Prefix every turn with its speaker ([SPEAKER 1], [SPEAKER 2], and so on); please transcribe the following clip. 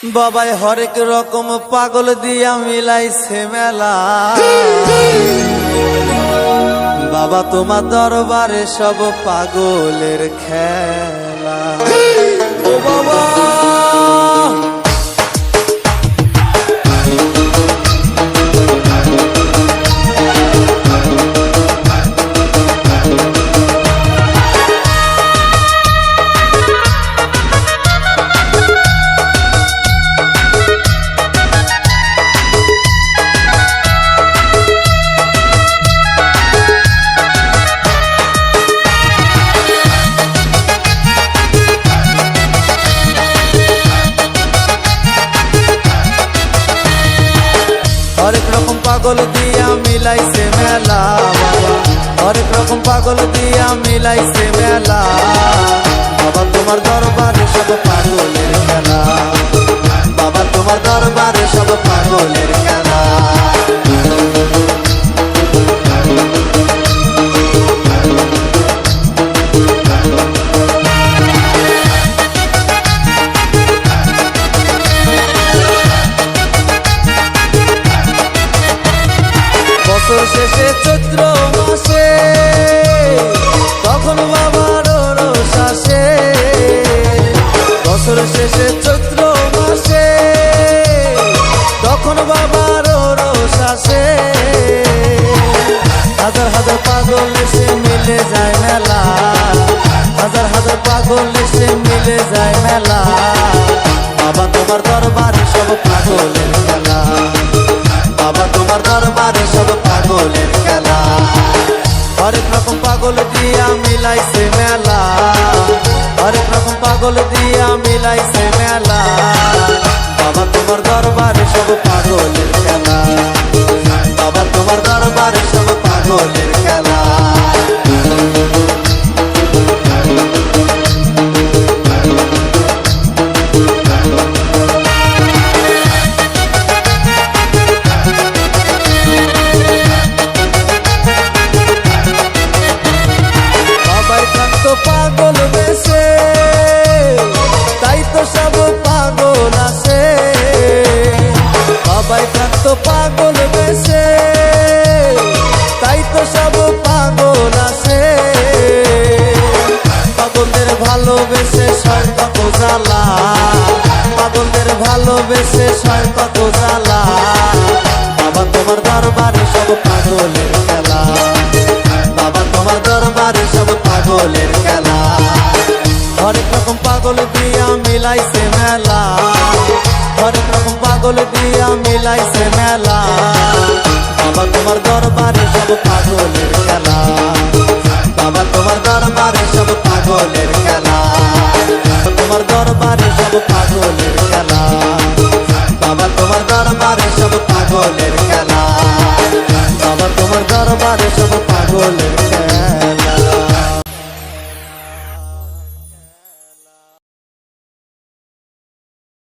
[SPEAKER 1] বাবাই হরেক রকম পাগল দিয়া মিলাইছে মেলা। বাবা তোমার দরবারে সব পাগলের খেলা। ও বাবা হরেক রকম পাগল দিয়া মিলাইছে মেলা। বাবা হরেক রকম পাগল দিয়া মিলাইছে মেলা। বাবা তোমার দরবারে সব পাগলের খেলা। বাবা তোমার দরবারে সব পাগলের খেলা। বছর শেষে চৈত্র মাসে তখন বাবার রোষ আসে। বছর শেষে চৈত্র মাসে তখন বাবার রোষ আসে। হাজার হাজার পাগল এসে মিলে যায় মেলা। হাজার হাজার পাগল এসে মিলে যায় মেলা। বাবা তোমার দরবারে সব পাগলের খেলা। বাবা তোমার দরবারে সব পাগলের খেলা। হরেক রকম পাগল দিয়া মিলাইছে মেলা। হরেক রকম পাগল দিয়া মিলাইছে মেলা। বাবা তোমার দরবারে সব পাগলের খেলা। বাবা তোমার দরবারে সব পাগলের খেলা। পাগল বেশে তাই তো সব পাগল আছে। বাবাই থাকতো পাগল বেশে তাই তো সব পাগল আছে। পাগলদের ভালোবেসে সয় কত জ্বালা। পাগলদের ভালোবেসে সয় কত জ্বালা। বাবা তোমার দরবারে সব পাগলের খেলা। বাবা তোমার দরবারে সব পাগলের খেলা। হরেক রকম পাগল দিয়া মিলাইছে মেলা। হরেক রকম পাগল দিয়া মিলাইছে মেলা। বাবা তোমার দরবারে সব পাগলের খেলা। বাবা তোমার দরবারে সব পাগলের খেলা। তোমার দরবারে সব পাগলের খেলা। বাবা তোমার দরবারে সব পাগলের খেলা। বাবা তোমার দরবারে সব পাগলের খেলা।